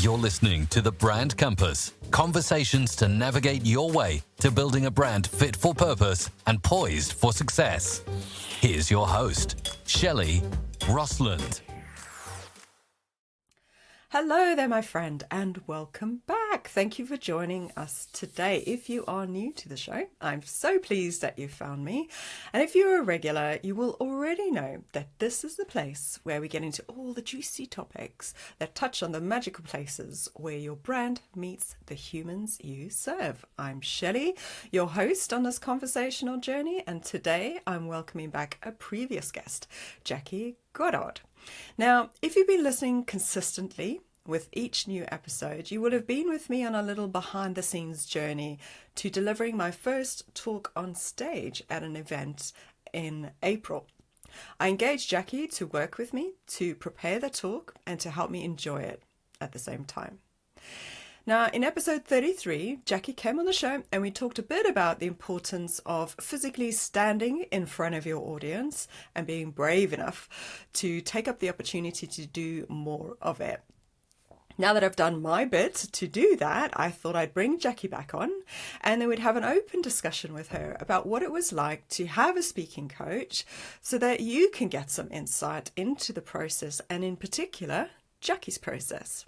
You're listening to The Brand Compass, conversations to navigate your way to building a brand fit for purpose and poised for success. Here's your host, 𝗘𝗣𝗜𝗦. Hello there, my friend, and welcome back. Thank you for joining us today. If you are new to the show, I'm so pleased that you found me. And if you're a regular, you will already know that this is the place where we get into all the juicy topics that touch on the magical places where your brand meets the humans you serve. I'm 𝗘𝗣𝗜𝗦, your host on this conversational journey, and today I'm welcoming back a previous guest, Jackie Goddard. Now, if you've been listening consistently with each new episode, you would have been with me on a little behind the scenes journey to delivering my first talk on stage at an event in April. I engaged Jackie to work with me to prepare the talk and to help me enjoy it at the same time. Now, in episode 33, Jackie came on the show and we talked a bit about the importance of physically standing in front of your audience and being brave enough to take up the opportunity to do more of it. Now that I've done my bit to do that, I thought I'd bring Jackie back on and then we'd have an open discussion with her about what it was like to have a speaking coach so that you can get some insight into the process and in particular, Jackie's process.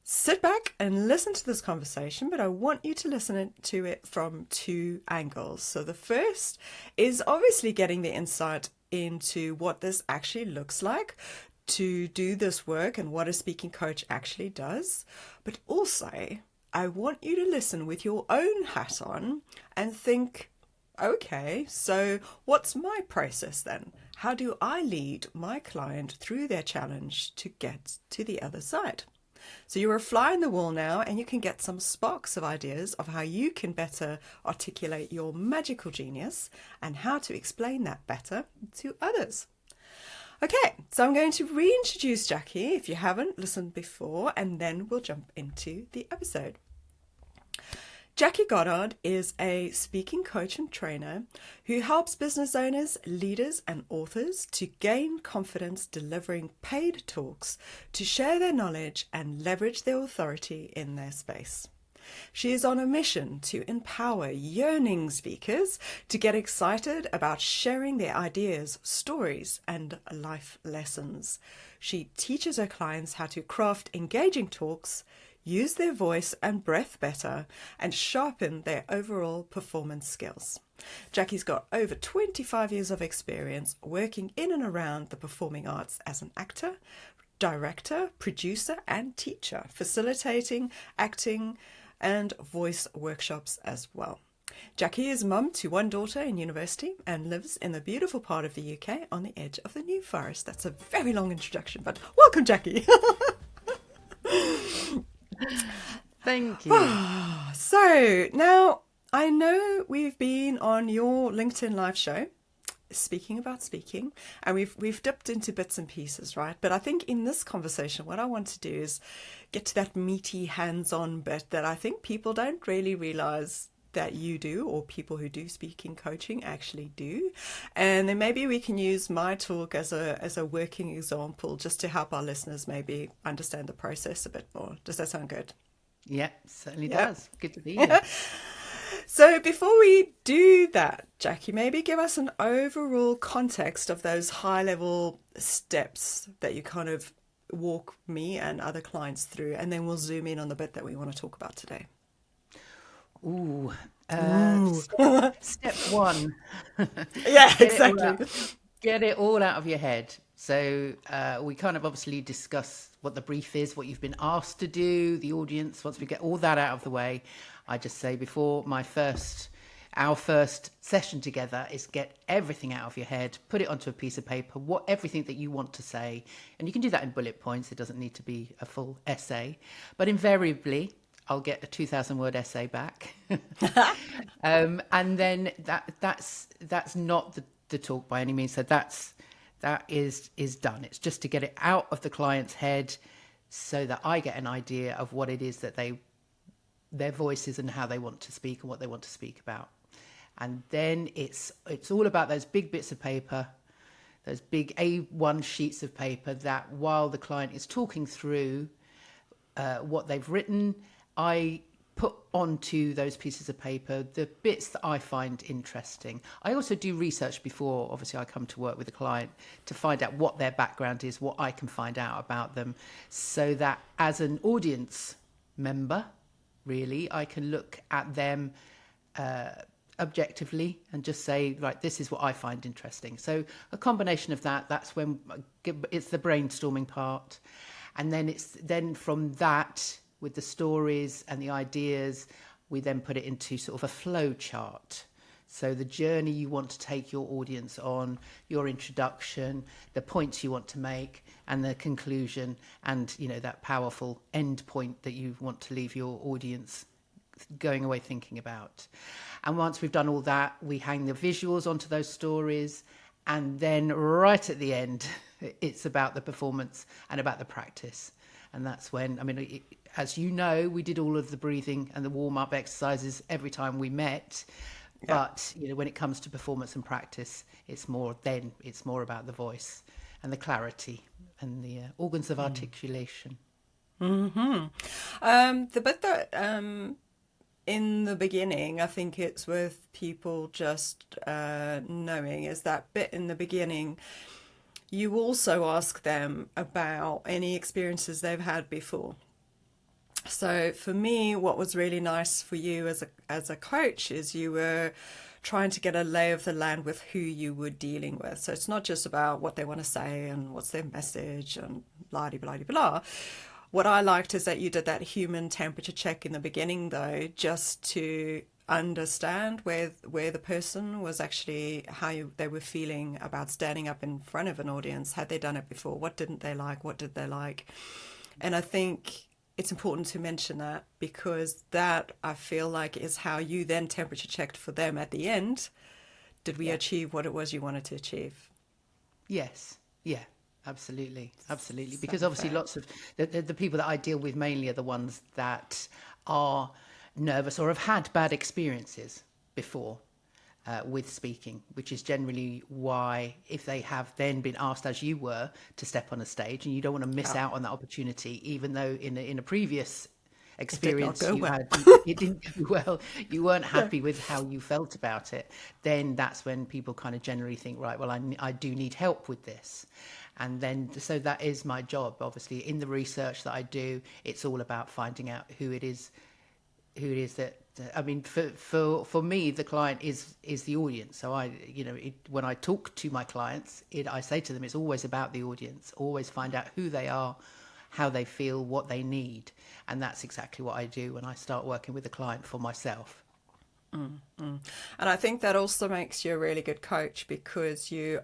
Sit back and listen to this conversation, but I want you to listen to it from two angles. So the first is obviously getting the insight into what this actually looks like to do this work and what a speaking coach actually does. But also, I want you to listen with your own hat on and think, okay, so what's my process then? How do I lead my client through their challenge to get to the other side? So you're a fly in the wall now and you can get some sparks of ideas of how you can better articulate your magical genius and how to explain that better to others. Okay, so I'm going to reintroduce Jackie if you haven't listened before, and then we'll jump into the episode. Jackie Goddard is a speaking coach and trainer who helps business owners, leaders, and authors to gain confidence delivering paid talks to share their knowledge and leverage their authority in their space. She is on a mission to empower yearning speakers to get excited about sharing their ideas, stories, and life lessons. She teaches her clients how to craft engaging talks, use their voice and breath better, and sharpen their overall performance skills. Jackie's got over 25 years of experience working in and around the performing arts as an actor, director, producer, and teacher, facilitating acting and voice workshops as well. Jackie is mum to one daughter in university and lives in the beautiful part of the UK on the edge of the New Forest. That's a very long introduction, but welcome, Jackie. Thank you. So now I know we've been on your LinkedIn live show speaking about speaking, and we've dipped into bits and pieces, right? But I think in this conversation, what I want to do is get to that meaty hands-on bit that I think people don't really realize that you do, or people who do speaking coaching actually do. And then maybe we can use my talk as a working example just to help our listeners maybe understand the process a bit more. Does that sound good? Yeah, certainly does. Good to be here. So before we do that, Jackie, maybe give us an overall context of those high-level steps that you kind of walk me and other clients through, and then we'll zoom in on the bit that we want to talk about today. Step one. Yeah, exactly. Get it all out of your head. So we kind of obviously discuss what the brief is, what you've been asked to do, the audience. Once we get all that out of the way, I just say before our first session together is get everything out of your head, put it onto a piece of paper, everything that you want to say. And you can do that in bullet points. It doesn't need to be a full essay. But invariably, I'll get a 2,000-word essay back. And then that's not the talk by any means. So that is done. It's just to get it out of the client's head so that I get an idea of what it is that their voices and how they want to speak and what they want to speak about. And then it's all about those big bits of paper, those big A1 sheets of paper that while the client is talking through, what they've written. I put onto those pieces of paper the bits that I find interesting. I also do research before, obviously, I come to work with a client to find out what their background is, what I can find out about them, so that as an audience member, really, I can look at them objectively and just say, right, this is what I find interesting. So a combination of that, that's when it's the brainstorming part. And then from that, with the stories and the ideas, we then put it into sort of a flow chart. So the journey you want to take your audience on, your introduction, the points you want to make, and the conclusion, and, you know, that powerful end point that you want to leave your audience going away thinking about. And once we've done all that, we hang the visuals onto those stories. And then right at the end, it's about the performance and about the practice. And that's when, I mean, as you know, we did all of the breathing and the warm-up exercises every time we met. Yeah. But, you know, when it comes to performance and practice, it's more about the voice and the clarity and the organs of articulation. Mm-hmm. The bit that in the beginning, I think it's worth people just knowing, is that bit in the beginning. You also ask them about any experiences they've had before. So for me, what was really nice for you as a coach is you were trying to get a lay of the land with who you were dealing with. So it's not just about what they want to say and what's their message and blah, blah, blah, blah. What I liked is that you did that human temperature check in the beginning, though, just to understand where the person was actually, they were feeling about standing up in front of an audience. Had they done it before? What didn't they like? What did they like? And I think it's important to mention that, because that, I feel like, is how you then temperature checked for them at the end. Did we achieve what it was you wanted to achieve? Yes. Yeah. Absolutely. Because obviously lots of the people that I deal with mainly are the ones that are nervous or have had bad experiences before with speaking, which is generally why, if they have then been asked, as you were, to step on a stage, and you don't want to miss out on that opportunity, even though in a previous experience it didn't go well, you weren't happy with how you felt about it, then that's when people kind of generally think, right, well, I do need help with this. And then, so that is my job, obviously, in the research that I do. It's all about finding out who it is that, I mean, for me, the client is the audience. So when I talk to my clients, I say to them, it's always about the audience. Always find out who they are, how they feel, what they need. And that's exactly what I do when I start working with a client for myself. And I think that also makes you a really good coach, because you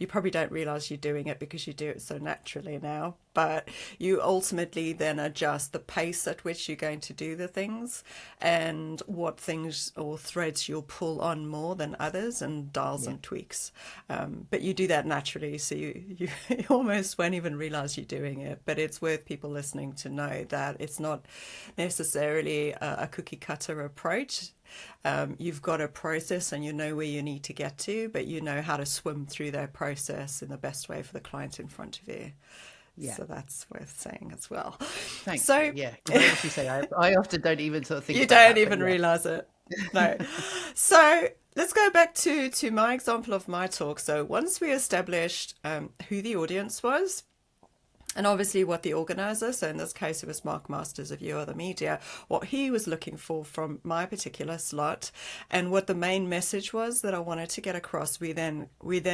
probably don't realize you're doing it because you do it so naturally now, but you ultimately then adjust the pace at which you're going to do the things, and what things or threads you'll pull on more than others, and dials and tweaks. But you do that naturally, so you almost won't even realize you're doing it. But it's worth people listening to know that it's not necessarily a cookie cutter approach. You've got a process and you know where you need to get to, but you know how to swim through that process in the best way for the client in front of you. Yeah. So that's worth saying as well. Thanks. So, yeah, you say I often don't even sort of think you about don't that, even realize it. No. So let's go back to my example of my talk. So once we established who the audience was, and obviously what the organizer, so in this case it was Mark Masters of You Are the Media, what he was looking for from my particular slot, and what the main message was that I wanted to get across, we then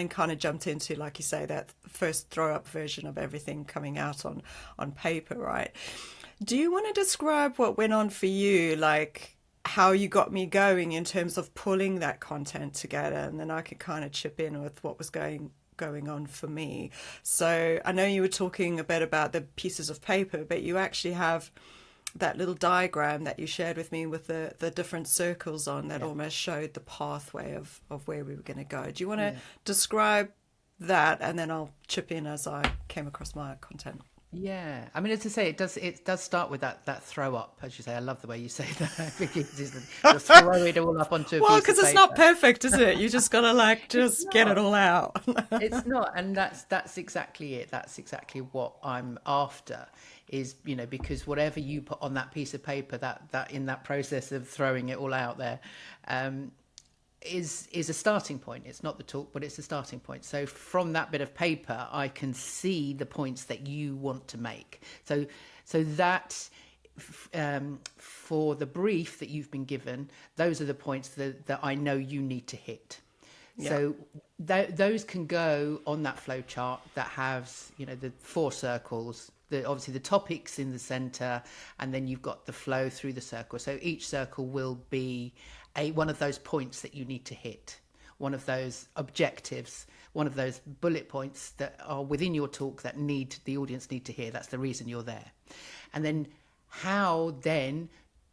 kind of jumped into, like you say, that first throw up version of everything coming out on paper, right? Do you want to describe what went on for you, like how you got me going in terms of pulling that content together, and then I could kind of chip in with what was going on for me. So I know you were talking a bit about the pieces of paper, but you actually have that little diagram that you shared with me with the different circles on that almost showed the pathway of where we were going to go. Do you want to describe that, and then I'll chip in as I came across my content? Yeah, I mean, as I say, it does start with that throw up, as you say. I love the way you say that because you'll throw it all up onto a Well, piece of because it's paper. not perfect, is it? You just got to like It's just get it not. all out. It's not, and that's exactly it. That's exactly what I'm after. Is, because whatever you put on that piece of paper, that in that process of throwing it all out there, is a starting point. It's not the talk, but it's a starting point. So from that bit of paper, I can see the points that you want to make. So that for the brief that you've been given, those are the points that I know you need to hit. Yeah. So those can go on that flow chart that has, the 4 circles. Obviously the topics in the center, and then you've got the flow through the circle. So each circle will be one of those points that you need to hit, one of those objectives, one of those bullet points that are within your talk that the audience need to hear. That's the reason you're there. And then how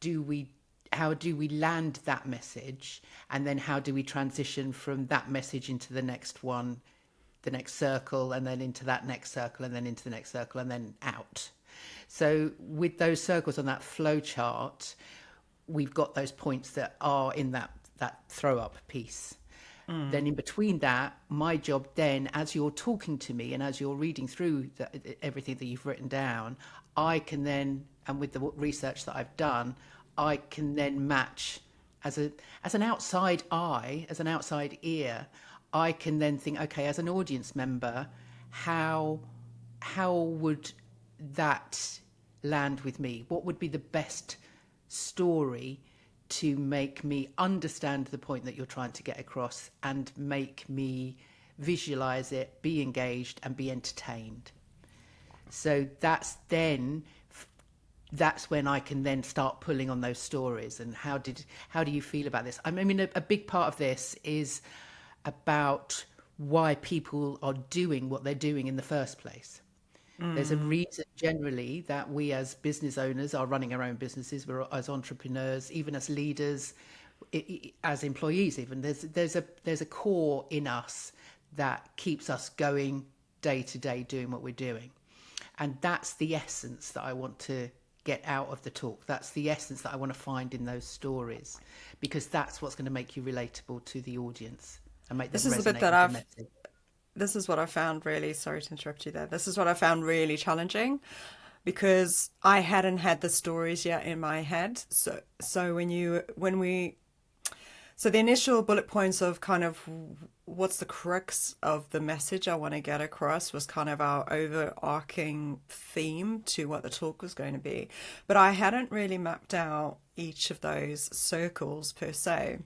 do we land that message, and then how do we transition from that message into the next one, the next circle, and then into that next circle, and then into the next circle, and then out. So with those circles on that flow chart, we've got those points that are in that throw up piece. Then in between that, my job then, as you're talking to me and as you're reading through everything that you've written down, I can then, and with the research that I've done, I can then match as an outside eye, as an outside ear, I can then think, okay, as an audience member, how would that land with me? What would be the best story to make me understand the point that you're trying to get across and make me visualize it, be engaged, and be entertained? So that's when I can then start pulling on those stories. And how do you feel about this? I mean, a big part of this is about why people are doing what they're doing in the first place. There's a reason generally that we as business owners are running our own businesses. We're as entrepreneurs, even as leaders, as employees. Even there's a core in us that keeps us going day to day, doing what we're doing, and that's the essence that I want to get out of the talk. That's the essence that I want to find in those stories, because that's what's going to make you relatable to the audience and make them resonate with the message. This is what I found really, sorry to interrupt you there. This is what I found really challenging, because I hadn't had the stories yet in my head. So the initial bullet points of kind of what's the crux of the message I want to get across was kind of our overarching theme to what the talk was going to be. But I hadn't really mapped out each of those circles per se,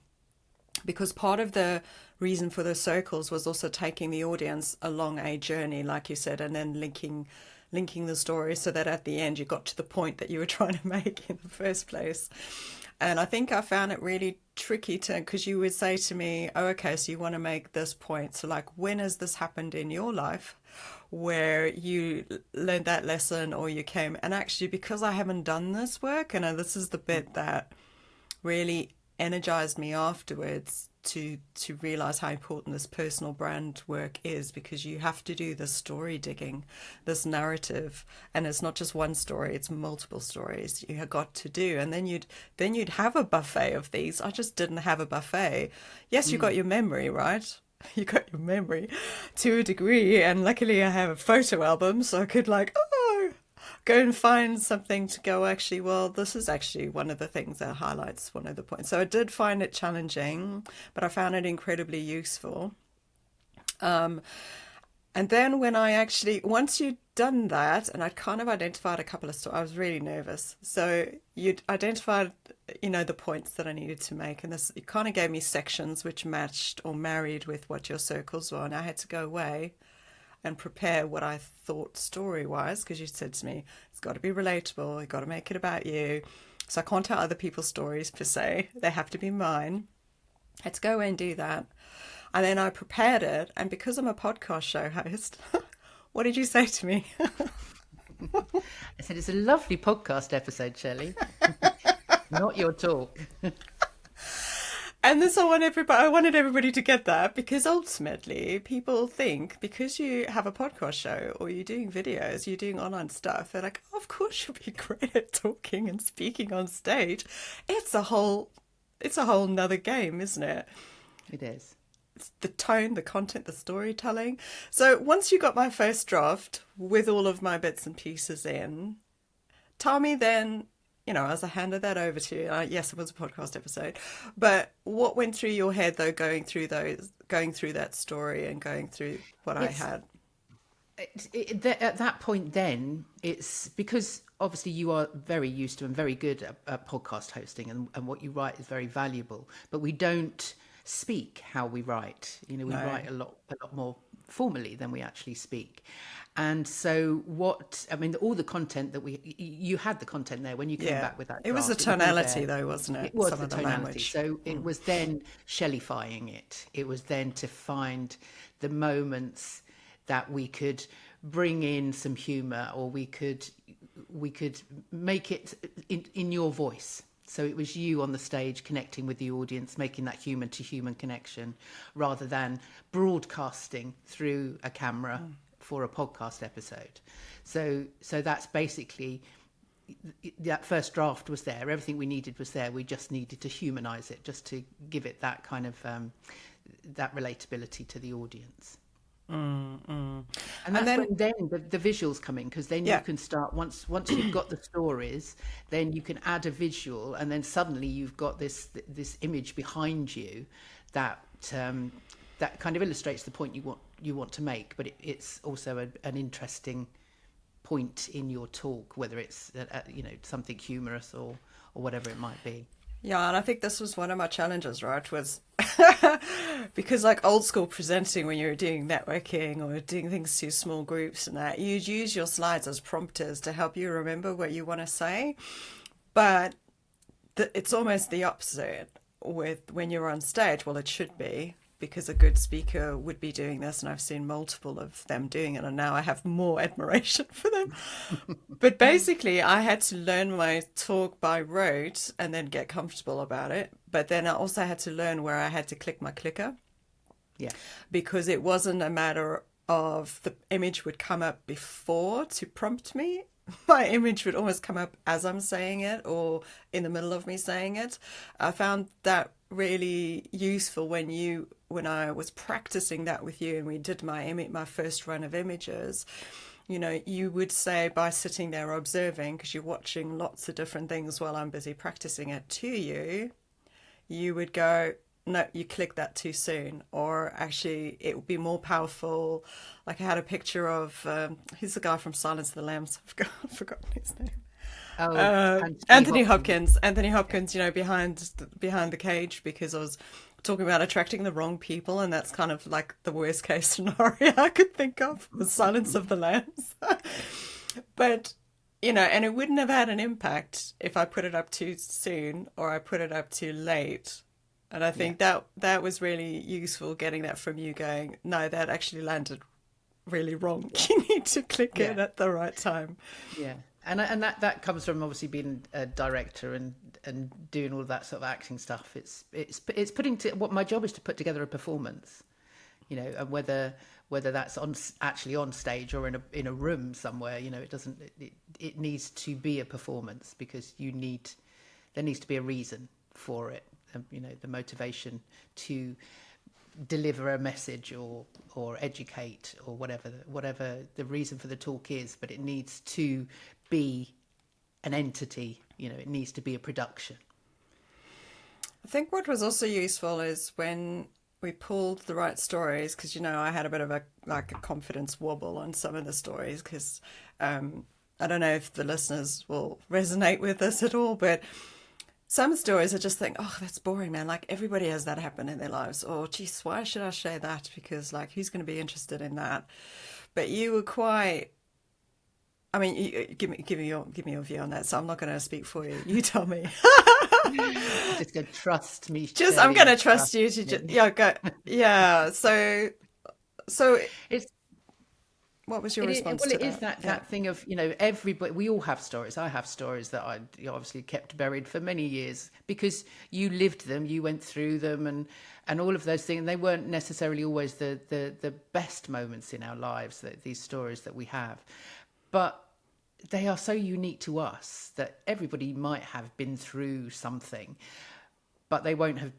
because part of the reason for the circles was also taking the audience along a journey, like you said, and then linking the story so that at the end you got to the point that you were trying to make in the first place. And I think I found it really tricky because you would say to me, oh, okay, so you want to make this point. So like, when has this happened in your life where you learned that lesson, or you came, and actually, because I haven't done this work, and this is the bit that really energized me afterwards to realize how important this personal brand work is, because you have to do this story digging, this narrative, and it's not just one story, it's multiple stories you have got to do. And then you'd have a buffet of these. I just didn't have a buffet. Yes, you got your memory, right? You got your memory to a degree, and luckily I have a photo album, so I could go and find something to go, actually, well, this is actually one of the things that highlights one of the points. So I did find it challenging, but I found it incredibly useful. And then when once you'd done that, and I'd kind of identified a couple of stories, I was really nervous. So you'd identified, the points that I needed to make. And it kind of gave me sections which matched or married with what your circles were. And I had to go away and prepare what I thought story-wise, because you said to me, it's got to be relatable, you've got to make it about you. So I can't tell other people's stories per se, they have to be mine. I had to go away and do that. And then I prepared it, and because I'm a podcast show host, what did you say to me? I said, it's a lovely podcast episode, Shelley. Not your talk. And this, I wanted everybody to get that, because ultimately people think because you have a podcast show or you're doing videos, you're doing online stuff, they're like, oh, of course you'll be great at talking and speaking on stage. It's a whole nother game, isn't it? It is. It's the tone, the content, the storytelling. So once you got my first draft with all of my bits and pieces in, tell me then, as I handed that over to you, yes, it was a podcast episode, but what went through your head though, going through that story and going through what I had? At that point then, it's because obviously you are very used to and very good at podcast hosting, and what you write is very valuable, but we don't speak how we write. We write a lot more formally than we actually speak. And so all the content that you had the content there when you came back with that draft. It was the tonality though, wasn't it? It was the tonality. So it was then Shelleyfying it. It was then to find the moments that we could bring in some humour, or we could make it in your voice. So it was you on the stage connecting with the audience, making that human to human connection, rather than broadcasting through a camera for a podcast episode. So that's basically, that first draft was there. Everything we needed was there. We just needed to humanize it, just to give it that kind of that relatability to the audience. And that's when the visuals come in, because then you can start, once you've got the stories, then you can add a visual, and then suddenly you've got this image behind you that kind of illustrates the point you want to make, but it's also an interesting point in your talk, whether it's something humorous or whatever it might be. Yeah, and I think this was one of my challenges, right? Was because like old school presenting, when you're doing networking or doing things to small groups and that, you'd use your slides as prompters to help you remember what you want to say. But it's almost the opposite with when you're on stage. Well, it should be, because a good speaker would be doing this, and I've seen multiple of them doing it, and now I have more admiration for them. But basically, I had to learn my talk by rote and then get comfortable about it. But then I also had to learn where I had to click my clicker. Yeah. Because it wasn't a matter of the image would come up before to prompt me. My image would always come up as I'm saying it, or in the middle of me saying it. I found that really useful when I was practicing that with you, and we did my first run of images. You would say, by sitting there observing, because you're watching lots of different things while I'm busy practicing it to you, you would go, no, you click that too soon, or actually it would be more powerful. Like I had a picture of who's the guy from Silence of the Lambs? I've forgotten his name. Anthony Hopkins, behind the cage, because I was talking about attracting the wrong people, and that's kind of like the worst case scenario I could think of, was Silence of the Lambs. But and it wouldn't have had an impact if I put it up too soon or I put it up too late. And I think that was really useful, getting that from you, going, no, that actually landed really wrong. You need to click it at the right time. Yeah. And that comes from obviously being a director and doing all of that sort of acting stuff. It's putting what my job is, to put together a performance, and whether that's actually on stage or in a room somewhere, it needs to be a performance, because there needs to be a reason for it, the motivation to deliver a message or educate, or whatever the reason for the talk is, but it needs to be an entity, it needs to be a production. I think what was also useful is when we pulled the right stories, because I had a bit of a confidence wobble on some of the stories, because I don't know if the listeners will resonate with this at all, but some stories I just think, oh, that's boring, man. Like, everybody has that happen in their lives. Or, geez, why should I share that? Because, who's going to be interested in that? But you were quite... I mean, give me your view on that. So I'm not going to speak for you. You tell me. Just going to trust me. I'm going to trust you to go. Yeah. So What was your response well, to it is that? that thing of, everybody, we all have stories. I have stories that I obviously kept buried for many years because you lived them, you went through them, and all of those things. They weren't necessarily always the best moments in our lives, these stories that we have. But they are so unique to us that everybody might have been through something, but they won't have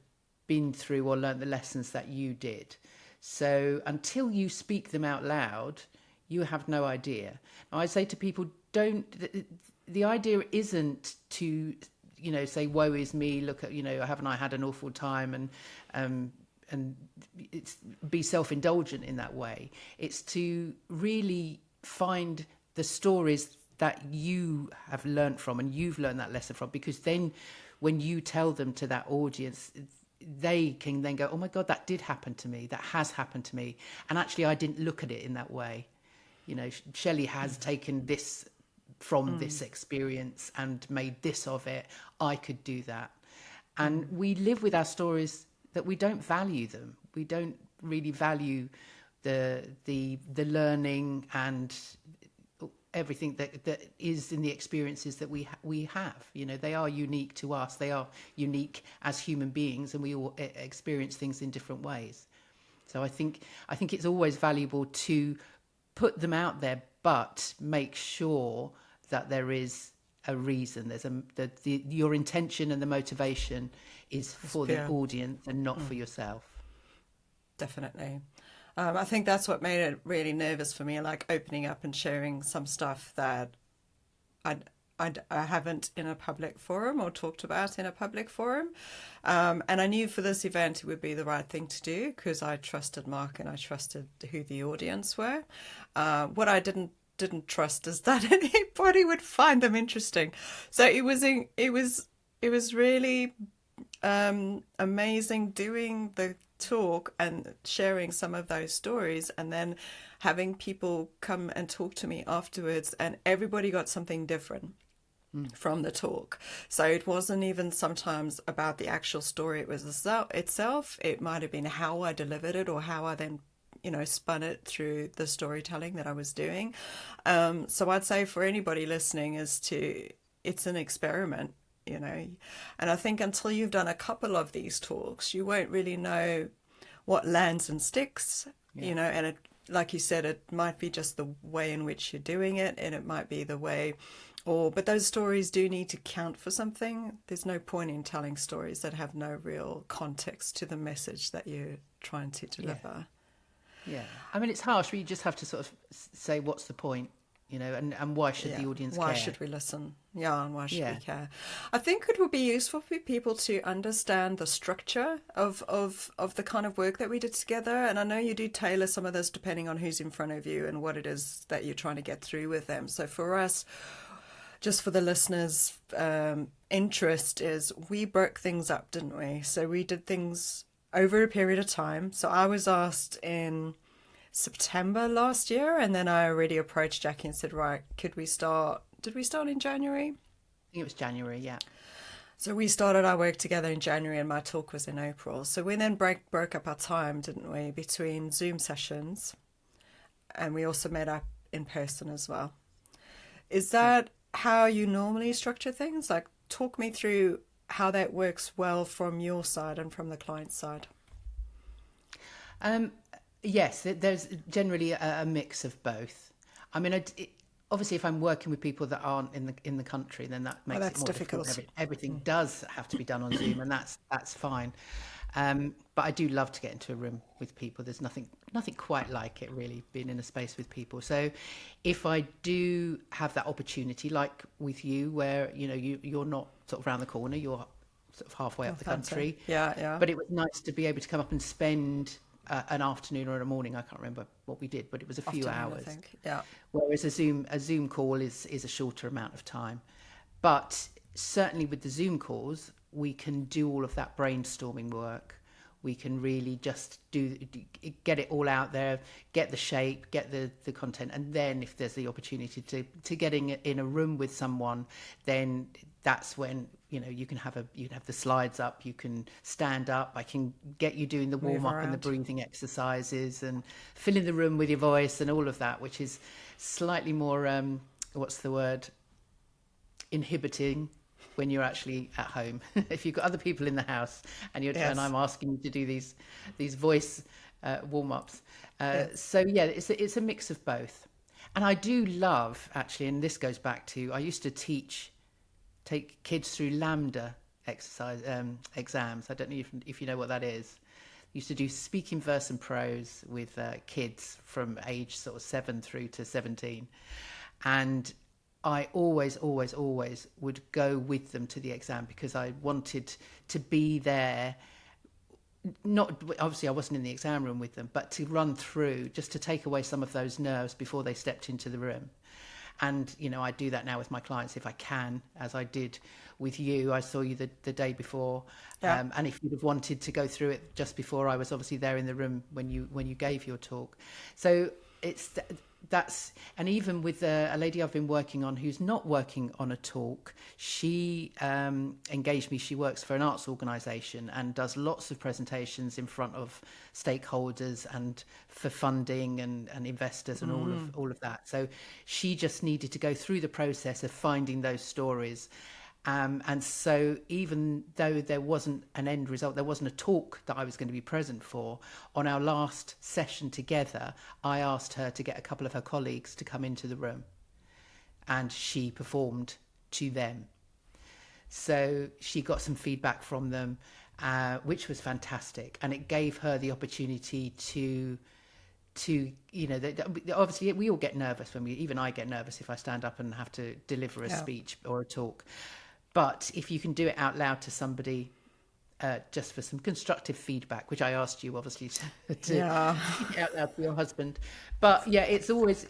been through or learned the lessons that you did. So until you speak them out loud, you have no idea. Now, I say to people, the idea isn't to, say, woe is me, look at, haven't I had an awful time, and it's be self-indulgent in that way. It's to really find the stories that you have learned from and you've learned that lesson from, because then when you tell them to that audience, they can then go, oh my God, that did happen to me. That has happened to me. And actually, I didn't look at it in that way. Shelley has taken this from this experience and made this of it. I could do that. And we live with our stories that we don't value them. We don't really value the learning and everything that is in the experiences that we have. They are unique to us. They are unique as human beings, and we all experience things in different ways. So I think it's always valuable to put them out there, but make sure that there is a reason. Your intention and the motivation is for the audience and not for yourself. Definitely. I think that's what made it really nervous for me, like opening up and sharing some stuff that I haven't in a public forum or talked about in a public forum. And I knew for this event it would be the right thing to do because I trusted Mark and I trusted who the audience were. What I didn't trust is that anybody would find them interesting. So it was really amazing doing the talk and sharing some of those stories, and then having people come and talk to me afterwards, and everybody got something different from the talk. So it wasn't even sometimes about the actual story it was itself. It might have been how I delivered it or how I then spun it through the storytelling that I was doing. So I'd say for anybody listening it's an experiment. And I think until you've done a couple of these talks, you won't really know what lands and sticks, and it, like you said, it might be just the way in which you're doing it, and it might be the way, but those stories do need to count for something. There's no point in telling stories that have no real context to the message that you're trying to deliver. Yeah. I mean, it's harsh, but you just have to sort of say, what's the point? And why should the audience care? Why should we listen? Yeah, and why should we care? I think it would be useful for people to understand the structure of the kind of work that we did together. And I know you do tailor some of this depending on who's in front of you and what it is that you're trying to get through with them. So for us, just for the listeners' interest, is we broke things up, didn't we? So we did things over a period of time. So I was asked in September last year, and then I already approached Jackie and said, right, did we start in January? I think it was January, yeah. So we started our work together in January and my talk was in April. So we then broke up our time, didn't we, between Zoom sessions, and we also met up in person as well. Is that how you normally structure things? Like, talk me through how that works well from your side and from the client's side. Yes, there's generally a mix of both. I mean, obviously, if I'm working with people that aren't in the country, then that makes it more difficult. Everything does have to be done on Zoom, and that's fine. But I do love to get into a room with people. There's nothing quite like it, really, being in a space with people. So if I do have that opportunity, like with you, where you're not sort of around the corner, you're sort of halfway up the country. Yeah. But it was nice to be able to come up and spend an afternoon or a morning. I can't remember what we did, but it was a few hours. I think. Yeah. Whereas a Zoom call is a shorter amount of time. But certainly with the Zoom calls, we can do all of that brainstorming work. we can really just get it all out there, get the shape, get the content. And then if there's the opportunity to get in a room with someone, then that's when, you know, you can have the slides up, you can stand up, I can get you doing the warm up and the breathing exercises and filling the room with your voice and all of that, which is slightly more, inhibiting when you're actually at home. If you've got other people in the house and and I'm asking you to do these voice warm-ups. So yeah, it's a mix of both. And I do love, actually, and this goes back to, I used to take kids through Lambda exams. I don't know if you know what that is. Used to do speaking verse and prose with kids from age sort of 7 through to 17. And I always would go with them to the exam because I wanted to be there. Not obviously I wasn't in the exam room with them, but to run through, just to take away some of those nerves before they stepped into the room. And, you know, I do that now with my clients if I can, as I did with you. I saw you the day before. Yeah. And if you'd have wanted to go through it just before, I was obviously there in the room when you gave your talk. So and even with a lady I've been working on who's not working on a talk, she engaged me. She works for an arts organisation and does lots of presentations in front of stakeholders and for funding and investors and all of that. So she just needed to go through the process of finding those stories. And so even though there wasn't an end result, there wasn't a talk that I was going to be present for, on our last session together, I asked her to get a couple of her colleagues to come into the room and she performed to them. So she got some feedback from them, which was fantastic. And it gave her the opportunity to you know, obviously we all get nervous even I get nervous if I stand up and have to deliver a speech or a talk. But if you can do it out loud to somebody, just for some constructive feedback, which I asked you obviously to out loud to your husband. But yeah, it's always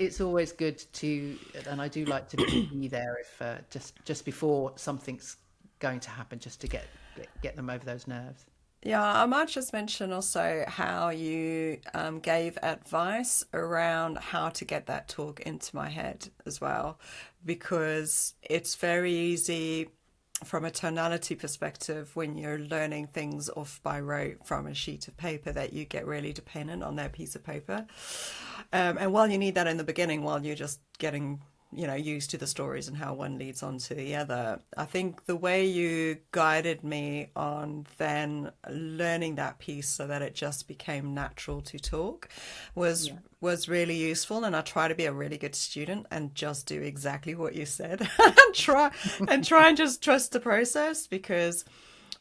good to, and I do like to be there if just before something's going to happen, just to get them over those nerves. Yeah, I might just mention also how you gave advice around how to get that talk into my head as well, because it's very easy from a tonality perspective when you're learning things off by rote from a sheet of paper that you get really dependent on that piece of paper. And while you need that in the beginning, while you're just getting used to the stories and how one leads on to the other, I think the way you guided me on then learning that piece so that it just became natural to talk was really useful. And I try to be a really good student and just do exactly what you said and try and just trust the process, because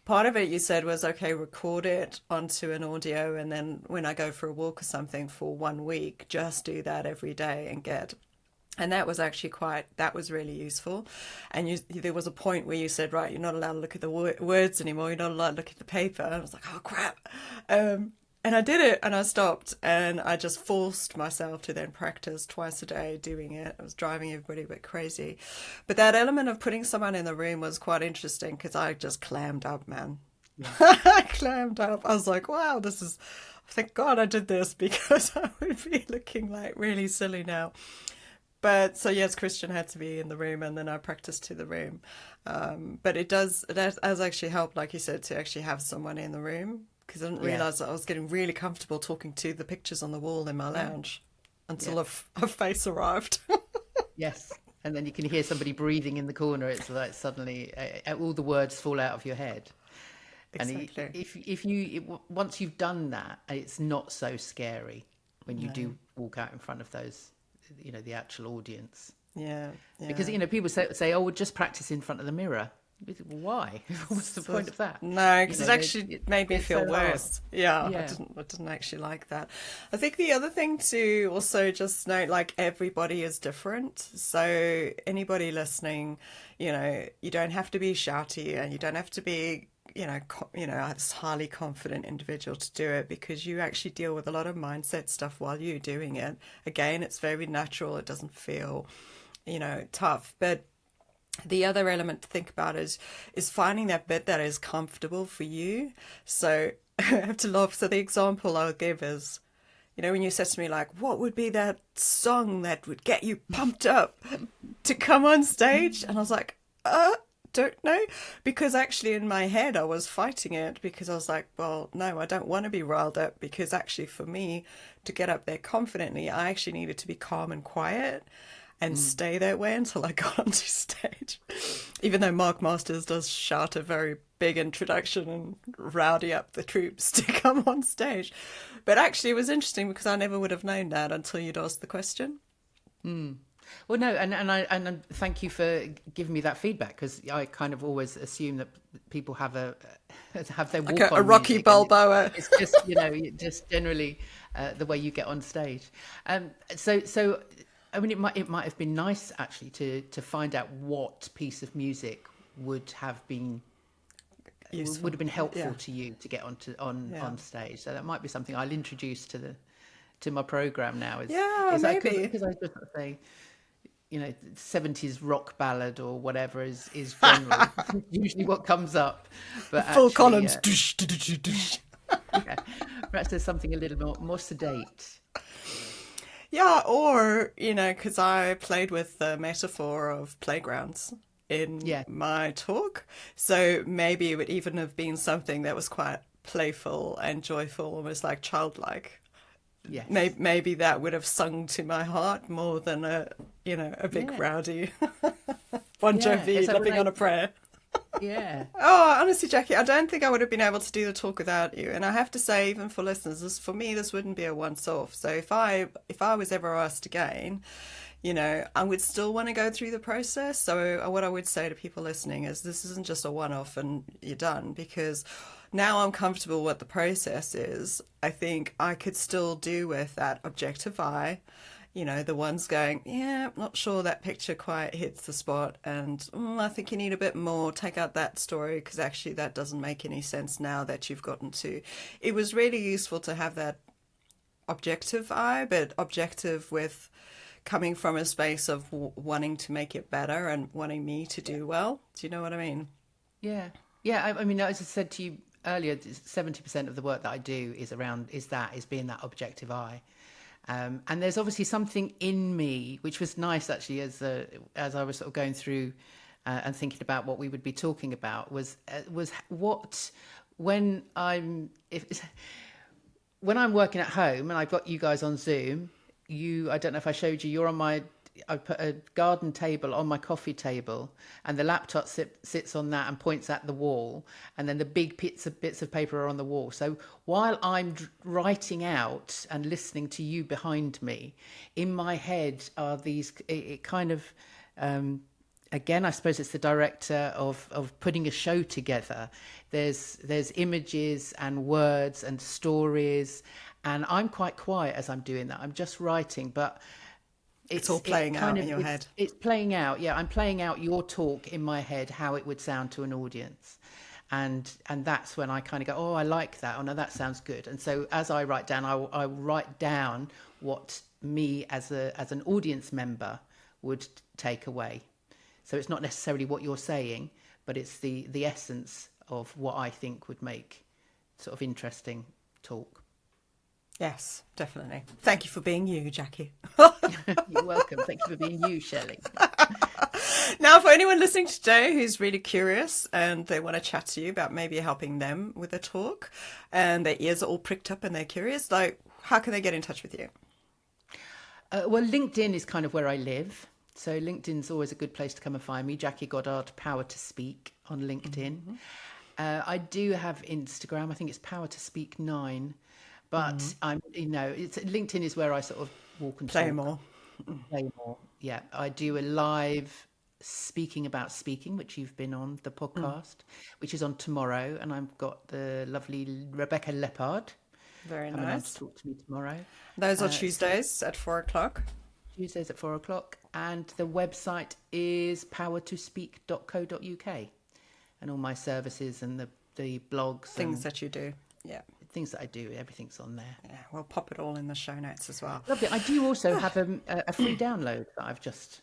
part of it you said was, okay, record it onto an audio, and then when I go for a walk or something for 1 week, just do that every day and that was actually that was really useful. And there was a point where you said, right, you're not allowed to look at the words anymore. You're not allowed to look at the paper. And I was like, oh, crap. And I did it and I stopped and I just forced myself to then practice twice a day doing it. I was driving everybody a bit crazy. But that element of putting someone in the room was quite interesting because I just clammed up, man. Yeah. I clammed up. I was like, wow, thank God I did this, because I would be looking like really silly now. But so yes, Christian had to be in the room and then I practiced to the room. But that has actually helped, like you said, to actually have someone in the room, because I didn't realize that I was getting really comfortable talking to the pictures on the wall in my lounge until a face arrived. Yes. And then you can hear somebody breathing in the corner. It's like suddenly all the words fall out of your head. Exactly. And if you once you've done that, it's not so scary when you do walk out in front of those, the actual audience. Yeah. Because, people say, oh, we'll just practice in front of the mirror. Why? What's the point of that? No, because it made me feel worse. Yeah, I didn't actually like that. I think the other thing to also just note, like, everybody is different. So anybody listening, you don't have to be shouty and you don't have to be a highly confident individual to do it, because you actually deal with a lot of mindset stuff while you're doing it. Again, it's very natural. It doesn't feel, tough. But the other element to think about is finding that bit that is comfortable for you. So I have to laugh. So the example I'll give is, when you said to me, like, what would be that song that would get you pumped up to come on stage? And I was like, don't know. Because actually in my head, I was fighting it because I was like, well, no, I don't want to be riled up, because actually for me to get up there confidently, I actually needed to be calm and quiet and stay that way until I got onto stage. Even though Mark Masters does shout a very big introduction and rowdy up the troops to come on stage. But actually it was interesting because I never would have known that until you'd asked the question. Well, no, and thank you for giving me that feedback, because I kind of always assume that people have their walk Like on a Rocky music, Balboa. It's just just generally the way you get on stage. So I mean, it might have been nice actually to find out what piece of music would have been Useful. would have been helpful Yeah. to you to get on stage. So that might be something I'll introduce to my program now. Maybe. Because I just say, 70s rock ballad or whatever is generally usually what comes up. But Full actually, columns. yeah, perhaps there's something a little more sedate. Yeah, or, because I played with the metaphor of playgrounds in my talk. So maybe it would even have been something that was quite playful and joyful, almost like childlike. Yes. Maybe that would have sung to my heart more than a big rowdy Bon Jovi living on a prayer. Yeah. Oh, honestly, Jackie, I don't think I would have been able to do the talk without you. And I have to say, even for listeners, for me, this wouldn't be a once-off. So if I was ever asked again, I would still want to go through the process. So what I would say to people listening is this isn't just a one-off and you're done, because now I'm comfortable what the process is. I think I could still do with that objective eye. The ones going, yeah, I'm not sure that picture quite hits the spot, and I think you need a bit more, take out that story because actually that doesn't make any sense now that you've gotten to. It was really useful to have that objective eye, but objective with coming from a space of wanting to make it better and wanting me to do well. Do you know what I mean? Yeah. Yeah. I mean, as I said to you earlier, 70% of the work that I do is being that objective eye. And there's obviously something in me, which was nice actually, as I was sort of going through and thinking about what we would be talking about, was what when I'm working at home and I've got you guys on Zoom. I don't know if I showed you. You're on I put a garden table on my coffee table, and the laptop sits on that and points at the wall, and then the big bits of paper are on the wall. So while I'm writing out and listening to you behind me, in my head are these. It kind of, again, I suppose it's the director of putting a show together. There's images and words and stories, and I'm quite quiet as I'm doing that. I'm just writing, but. It's all playing out in your head. It's playing out. Yeah, I'm playing out your talk in my head, how it would sound to an audience. And that's when I kind of go, oh, I like that. Oh, no, that sounds good. And so as I write down, I write down what me as an audience member would take away. So it's not necessarily what you're saying, but it's the essence of what I think would make sort of interesting talk. Yes, definitely. Thank you for being you, Jackie. You're welcome. Thank you for being you, Shelley. Now, for anyone listening today who's really curious and they want to chat to you about maybe helping them with a talk, and their ears are all pricked up and they're curious, like, how can they get in touch with you? Well, LinkedIn is kind of where I live. So LinkedIn's always a good place to come and find me. Jackie Goddard, Power to Speak on LinkedIn. Mm-hmm. I do have Instagram. I think it's Power to Speak 9. But LinkedIn is where I sort of walk and play talk. more. Play more. Yeah, I do a live speaking about speaking, which you've been on the podcast, which is on tomorrow, and I've got the lovely Rebecca Leppard. Very coming on nice. to talk to me tomorrow. Those are Tuesdays at 4:00. Tuesdays at 4:00, and the website is powertospeak.co.uk, and all my services and the blogs, Things that you do. Yeah. Things that I do, everything's on there. Yeah, we'll pop it all in the show notes as well. Lovely. I do also have a free download that I've just